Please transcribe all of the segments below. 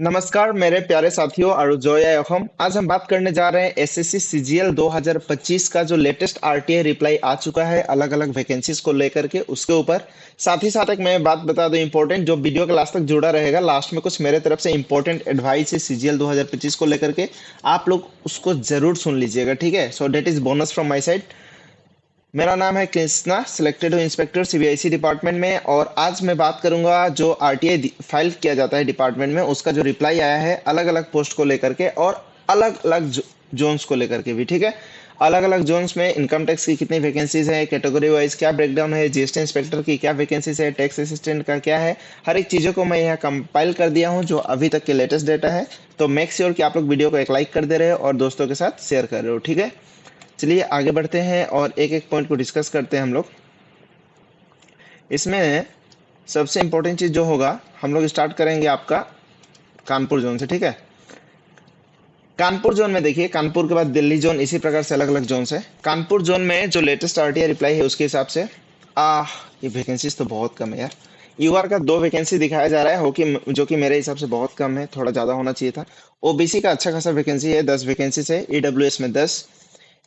नमस्कार मेरे प्यारे साथियों और जोया यखम। आज हम बात करने जा रहे हैं एसएससी सीजीएल 2025 का जो लेटेस्ट आरटीआई रिप्लाई आ चुका है अलग अलग वैकेंसीज को लेकर के उसके ऊपर। साथ ही साथ एक मैं बात बता दूं इंपॉर्टेंट, जो वीडियो के लास्ट तक जुड़ा रहेगा, लास्ट में कुछ मेरे तरफ से इंपॉर्टेंट एडवाइस है सीजीएल 2025 को लेकर के। आप लोग उसको जरूर सुन लीजिएगा, ठीक है। So that is bonus from my side. मेरा नाम है कृष्णा, सिलेक्टेड हूँ इंस्पेक्टर सीबीआईसी डिपार्टमेंट में। और आज मैं बात करूंगा जो आरटीआई फाइल किया जाता है डिपार्टमेंट में, उसका जो रिप्लाई आया है अलग अलग पोस्ट को लेकर के और अलग अलग जोन्स को लेकर के भी, ठीक है। अलग अलग जोन्स में इनकम टैक्स की कितनी वैकेंसीज है, कैटेगरी वाइज क्या ब्रेकडाउन है, जीएसटी इंस्पेक्टर की क्या वैकेंसीज है, टैक्स असिस्टेंट का क्या है, हर एक चीज़ों को मैं यहाँ कंपाइल कर दिया हूँ जो अभी तक के लेटेस्ट डेटा है। तो मेक श्योर कि आप लोग वीडियो को एक लाइक कर दे रहे हो और दोस्तों के साथ शेयर कर रहे हो, ठीक है। चलिए आगे बढ़ते हैं और एक एक पॉइंट को डिस्कस करते हैं हम लोग। इसमें सबसे इंपॉर्टेंट चीज जो होगा, हम लोग स्टार्ट करेंगे आपका कानपुर जोन से, ठीक है। कानपुर जोन में देखिए, कानपुर के बाद दिल्ली जोन, इसी प्रकार से अलग अलग जोन है। कानपुर जोन में जो लेटेस्ट आरटीआई रिप्लाई है उसके हिसाब से ये वैकेंसीज तो बहुत कम है यार। यूआर का 2 वैकेंसी दिखाया जा रहा है हो कि जो कि मेरे हिसाब से बहुत कम है, थोड़ा ज्यादा होना चाहिए था। ओबीसी का अच्छा खासा वैकेंसी है, 10 वैकेंसी है। ईडब्ल्यूएस में 10,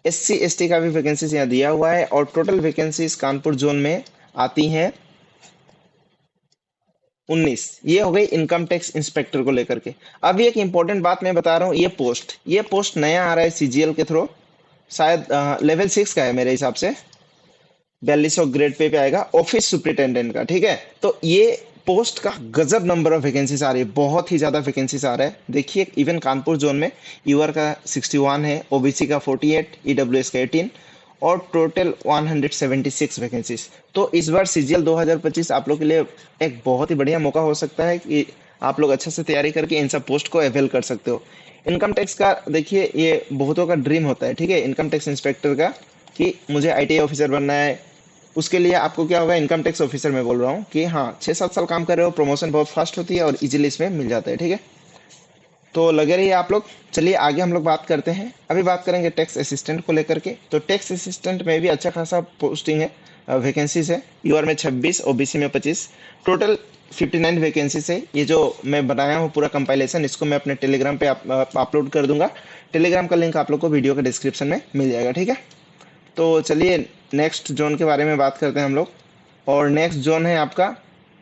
एससी एसटी का भी वैकेंसीज यहाँ दिया हुआ है और टोटल वैकेंसीज कानपुर जोन में आती हैं 19। ये हो गई इनकम टैक्स इंस्पेक्टर को लेकर के। अब एक इंपॉर्टेंट बात मैं बता रहा हूँ, ये पोस्ट नया आ रहा है सीजीएल के थ्रू, शायद लेवल 6 का है मेरे हिसाब से। 4200 ग्रेड पे आएगा ऑफिस सुपरिटेंडेंट का, ठीक है। तो ये पोस्ट का गजब नंबर ऑफ वैकेंसीज आ रही है, बहुत ही ज्यादा वैकेंसीज आ रहा है। देखिए इवन कानपुर जोन में यूआर का 61 है, ओबीसी का 48, ईडब्ल्यूएस का 18 और टोटल 176 वैकेंसीज। तो इस बार सीजीएल 2025 आप लोग के लिए एक बहुत ही बढ़िया मौका हो सकता है कि आप लोग अच्छे से तैयारी करके इन सब पोस्ट को अवेल कर सकते हो। इनकम टैक्स का देखिए, ये बहुतों का ड्रीम होता है, ठीक है, इनकम टैक्स इंस्पेक्टर का, कि मुझे आईटीआई ऑफिसर बनना है। उसके लिए आपको क्या होगा, इनकम टैक्स ऑफिसर मैं बोल रहा हूँ कि हाँ 6-7 साल काम कर रहे हो, प्रमोशन बहुत फास्ट होती है और इजीली इसमें मिल जाता है, ठीक है। तो लगे रहिए आप लोग। चलिए आगे हम लोग बात करते हैं। अभी बात करेंगे टैक्स असिस्टेंट को लेकर के। तो टैक्स असिस्टेंट में भी अच्छा खासा पोस्टिंग है, वैकेंसीज है। यूआर में 26, ओबीसी में 25, टोटल 59 वैकेंसीज है। ये जो मैं बनाया हूँ पूरा कंपाइलेशन, इसको मैं अपने टेलीग्राम पे अपलोड कर दूंगा। टेलीग्राम का लिंक आप लोग को वीडियो के डिस्क्रिप्शन में मिल जाएगा, ठीक है। तो चलिए नेक्स्ट जोन के बारे में बात करते हैं हम लोग। और नेक्स्ट जोन है आपका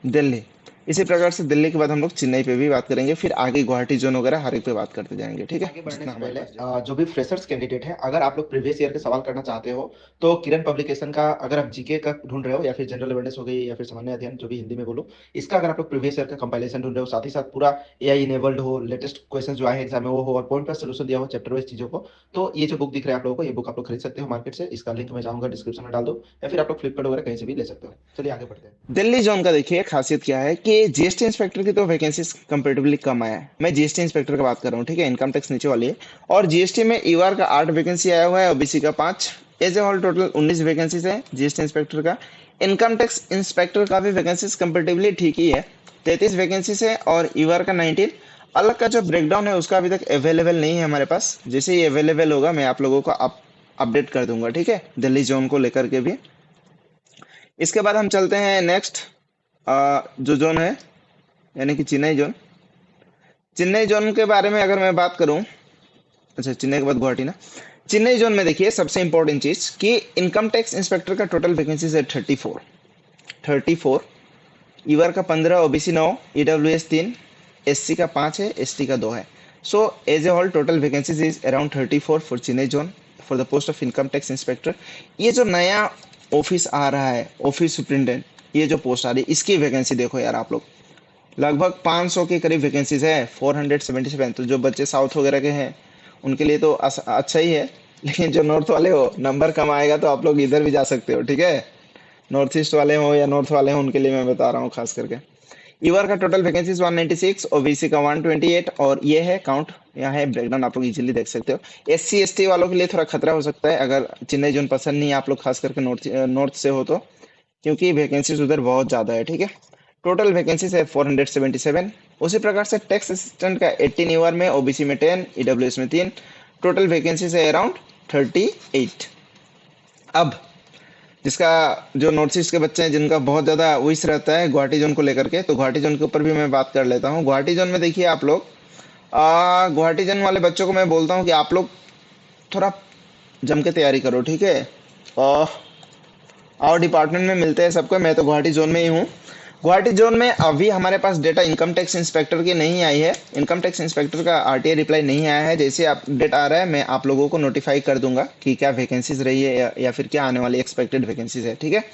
दिल्ली। इसी प्रकार से दिल्ली के बाद हम लोग चेन्नई पे भी बात करेंगे, फिर आगे गुवाहाटी जोन वगैरह हर एक पे बात करते जाएंगे, ठीक है। आगे बढ़ने जितना से हमारे पहले पास जो जो भी फ्रेशर्स कैंडिडेट है, अगर आप लोग प्रीवियस ईयर के सवाल करना चाहते हो तो किरण पब्लिकेशन का, अगर आप जीके का ढूंढ रहे हो या फिर जनरल अवेयरनेस हो गई या फिर सामान्य अध्ययन जो भी हिंदी में बोलो, इसका अगर आप लोग प्रीवियस ईयर का कंपाइलेशन ढूंढ रहे हो, साथ ही साथ पूरा एआई इनेबल्ड हो, लेटेस्ट क्वेश्चन जो आए हैं एग्जाम में वो हो और पॉइंट पर सोल्यूशन दिया हो चैप्टर वाइज चीजों को, तो ये जो बुक दिख रहा है आप लोगों को, ये बुक आप लोग खरीद सकते हो मार्केट से। इसका लिंक मैं चाहूंगा डिस्क्रिप्शन में डाल दो या फिर आप लोग फ्लिपकार्ट वगैरह कहीं से भी ले सकते हो। चलिए आगे बढ़ते हैं। दिल्ली जोन का देखिए खासियत क्या है कि जीएसटी इंस्पेक्टर की तो वैकेंसी कंपेरेटिवली कम आया है। मैं जीएसटी इंस्पेक्टर की बात कर रहा हूँ, ठीक है, इनकम टैक्स नीचे वाली है। और जीएसटी में ईआर का 8 वैकेंसी आया हुआ है, ओबीसी का 5। As a whole total 19 vacancies है जीएसटी इंस्पेक्टर का। इनकम टैक्स इंस्पेक्टर का भी वैकेंसीज कंपेरेटिवली ठीक ही है, 33 वैकेंसीज है और ईआर का 19। अलग का जो ब्रेकडाउन है उसका अभी तक अवेलेबल नहीं है हमारे पास। जैसे ही अवेलेबल होगा मैं आप लोगों को अपडेट कर दूंगा, ठीक है, दिल्ली जोन को लेकर के भी। इसके बाद हम चलते हैं नेक्स्ट जो जोन है, यानी कि चेन्नई जोन। चेन्नई जोन के बारे में अगर मैं बात करूं, अच्छा चेन्नई के बाद गुवाहाटी ना। चेन्नई जोन में देखिए सबसे इंपॉर्टेंट चीज कि इनकम टैक्स इंस्पेक्टर का टोटल वैकेंसीज है 34। ईवर का 15, ओबीसी 9, ईडब्ल्यूएस 3, एससी का 5 है, एसटी का 2 है। So as a whole total vacancies is around 34 for Chennai zone for the post of income tax inspector. ये जो नया ऑफिस आ रहा है, ऑफिस सुप्रिंटेंडेंट, ये जो पोस्ट आ रही है इसकी वैकेंसी देखो यार आप लोग, लगभग 500 के करीब वैकेंसीज है, 477। तो जो बच्चे साउथ वगैरह के हैं उनके लिए तो अच्छा ही है। लेकिन जो नॉर्थ वाले हो, नंबर कम आएगा तो आप लोग इधर भी जा सकते हो, ठीक है। नॉर्थ ईस्ट वाले हो या नॉर्थ वाले हो, उनके लिए मैं बता रहा हूँ खास करके। ईवर का टोटल वैकेंसीज 196, ओबीसी का 128 और ये है काउंट, यहाँ है ब्रेकडाउन, आप लोग इजीली देख सकते हो। एससी एसटी वालों के लिए थोड़ा खतरा हो सकता है अगर चेन्नई जोन पसंद नहीं है आप लोग खास करके नॉर्थ से हो तो, क्योंकि वैकेंसीज उधर बहुत ज्यादा है, ठीक है। टोटल वैकेंसीज है 477। उसी प्रकार से टैक्स असिस्टेंट का 18 ईआर में, ओबीसी में 10, ईडब्ल्यूएस में 3। टोटल वैकेंसीज है अराउंड 38। अब जिसका जो नॉर्थ ईस्ट के बच्चे हैं जिनका बहुत ज्यादा विश रहता है गुवाहाटी जोन को लेकर के, तो गुवाहाटी जोन के ऊपर भी मैं बात कर लेता हूँ। गुवाहाटी जोन में देखिए आप लोग गुवाहाटी जन वाले बच्चों को मैं बोलता हूँ कि आप लोग थोड़ा जम के तैयारी करो, ठीक है। और डिपार्टमेंट में मिलते हैं सबको। मैं तो गुवाहाटी जोन में ही हूँ। गुवाहाटी जोन में अभी हमारे पास डेटा इनकम टैक्स इंस्पेक्टर की नहीं आई है। इनकम टैक्स इंस्पेक्टर का आरटीआई रिप्लाई नहीं आया है। जैसे अपडेट आ रहा है मैं आप लोगों को नोटिफाई कर दूंगा कि क्या वैकेंसीज रही है या फिर क्या आने वाली एक्सपेक्टेड वैकेंसीज है, ठीक है।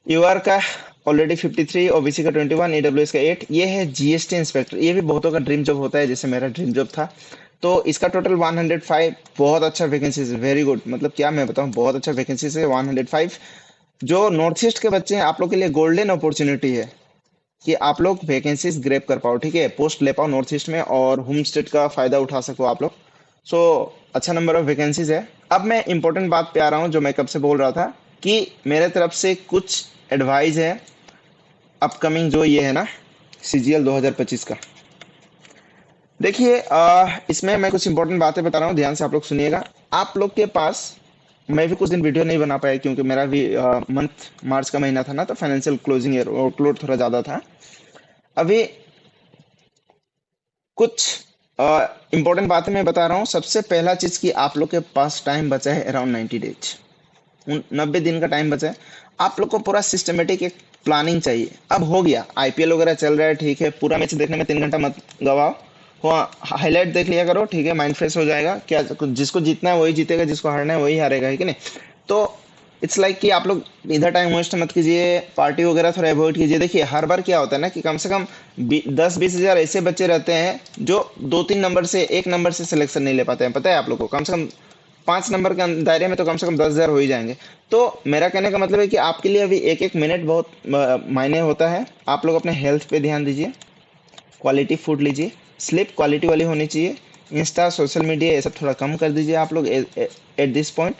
यूआर का ऑलरेडी 53, ओबीसी का 21, ईडब्ल्यूएस का 8। ये है जीएसटी इंस्पेक्टर। ये भी बहुतों का ड्रीम जॉब होता है, जैसे मेरा ड्रीम जॉब था। तो इसका टोटल 105। बहुत अच्छा वैकेंसीज है, वेरी गुड। मतलब क्या मैं बताऊं, बहुत अच्छा वैकेंसीज है 105। जो नॉर्थ ईस्ट के बच्चे हैं आप लोग के लिए गोल्डन अपॉर्चुनिटी है कि आप लोग वैकेंसीज ग्रैब कर पाओ, ठीक है। पोस्ट ले पाओ नॉर्थ ईस्ट में और होम स्टेट का फायदा उठा सको आप लोग। सो अच्छा नंबर ऑफ वैकेंसीज है। अब मैं इंपॉर्टेंट बात पे आ रहा हूँ जो मैं कब से बोल रहा था कि मेरे तरफ से कुछ एडवाइस है अपकमिंग जो ये है ना सीजीएल 2025 का। देखिए इसमें मैं कुछ इंपॉर्टेंट बातें बता रहा हूँ, ध्यान से आप लोग सुनिएगा। आप लोग के पास, मैं भी कुछ दिन वीडियो नहीं बना पाया क्योंकि मेरा भी मंथ मार्च का महीना था ना, तो फाइनेंशियल क्लोजिंग ईयर वर्कलोड थोड़ा ज्यादा था। अभी कुछ इंपॉर्टेंट बातें मैं बता रहा हूँ। सबसे पहला चीज कि आप लोग के पास टाइम बचा है अराउंड 90 डेज। 90 दिन का टाइम बचा है। आप लोग को पूरा सिस्टमेटिक एक प्लानिंग चाहिए। अब हो गया आईपीएल वगैरह चल रहा है, ठीक है। पूरा मैच देखने में 3 घंटा मत गवाओ। हाईलाइट देख लिया करो, ठीक है। माइंड फ्रेश हो जाएगा। क्या जिसको जीतना है वही जीतेगा, जिसको हारना है वही हारेगा, है कि नहीं। तो इट्स लाइक कि आप लोग इधर टाइम वेस्ट मत कीजिए, पार्टी वगैरह थोड़ा अवॉइड कीजिए। देखिए हर बार क्या होता है ना कि कम से कम 10-20 हजार ऐसे बच्चे रहते हैं जो 2-3 नंबर से, 1 नंबर से सिलेक्शन नहीं ले पाते हैं। पता है आप लोग को, कम से कम 5 नंबर के दायरे में तो कम से कम 10 हजार हो ही जाएंगे। तो मेरा कहने का मतलब है कि आपके लिए अभी एक एक मिनट बहुत मायने होता है। आप लोग अपने हेल्थ पे ध्यान दीजिए, क्वालिटी फूड लीजिए, स्लीप क्वालिटी वाली होनी चाहिए। इंस्टा, सोशल मीडिया ये सब थोड़ा कम कर दीजिए आप लोग एट दिस पॉइंट।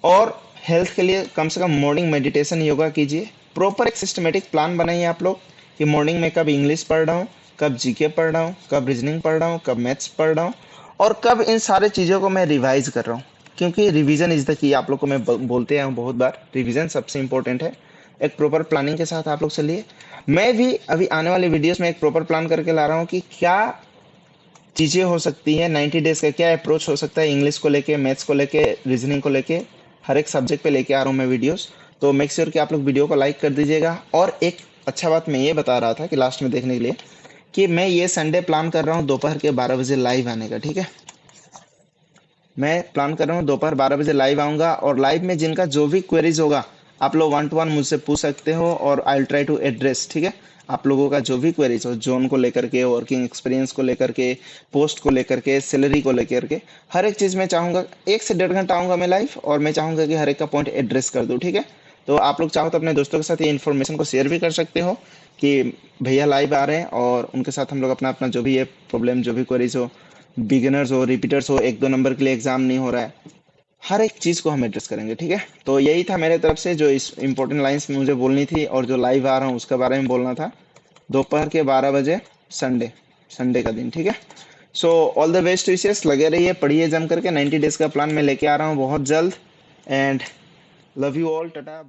और हेल्थ के लिए कम से कम मॉर्निंग मेडिटेशन, योगा कीजिए। प्रॉपर एक सिस्टमेटिक प्लान बनाइए आप लोग कि मॉर्निंग में कब इंग्लिश पढ़ रहा हूँ, कब जीके पढ़ रहा हूँ, कब रीजनिंग पढ़ रहा हूँ, कब मैथ्स पढ़ रहा हूँ, और कब इन सारे चीज़ों को मैं रिवाइज कर रहा हूँ। क्योंकि रिवीजन इज द की। आप लोग को मैं बोलते आया हूँ बहुत बार, रिवीजन सबसे इंपॉर्टेंट है। एक प्रॉपर प्लानिंग के साथ आप लोग चलिए। मैं भी अभी आने वाले वीडियोस में एक प्रॉपर प्लान करके ला रहा हूँ कि क्या चीज़ें हो सकती हैं। 90 डेज का क्या अप्रोच हो सकता है इंग्लिश को लेके, मैथ्स को लेके, रीजनिंग को लेके, हर एक सब्जेक्ट पे लेके आ रहा हूँ मैं वीडियोस। तो मेक श्योर कि आप लोग वीडियो को लाइक कर दीजिएगा। और एक अच्छा बात मैं ये बता रहा था कि लास्ट में देखने के लिए, कि मैं ये संडे प्लान कर रहा हूँ दोपहर के 12 बजे लाइव आने का, ठीक है। मैं प्लान कर रहा हूँ दोपहर 12 बजे लाइव आऊंगा, और लाइव में जिनका जो भी क्वेरीज होगा आप लोग 1 to 1 मुझसे पूछ सकते हो, और I will try to address, ठीक है। आप लोगों का जो भी क्वेरीज हो, जोन को लेकर के, वर्किंग एक्सपीरियंस को लेकर के, पोस्ट को लेकर के, सैलरी को लेकर के, हर एक चीज मैं चाहूंगा 1 से 1.5 घंटा आऊंगा मैं लाइव, और मैं चाहूंगा कि हर एक का पॉइंट एड्रेस कर दूं, ठीक है। तो आप लोग चाहो तो अपने दोस्तों के साथ ये इन्फॉर्मेशन को शेयर भी कर सकते हो कि भैया लाइव आ रहे हैं, और उनके साथ हम लोग अपना अपना जो भी है प्रॉब्लम, जो भी क्वेरीज हो, बिगिनर्स हो, रिपीटर्स हो, 1-2 नंबर के लिए एग्जाम नहीं हो रहा है, हर एक चीज को हम एड्रेस करेंगे, ठीक है। तो यही था मेरे तरफ से जो इस इंपॉर्टेंट लाइंस मुझे बोलनी थी, और जो लाइव आ रहा हूँ उसके बारे में बोलना था। दोपहर के 12 बजे संडे, संडे का दिन, ठीक है। So all the best wishes. लगे रहिए, पढ़िए जम करके। 90 डेज का प्लान मैं लेके आ रहा हूँ बहुत जल्द। And love you all, Tata.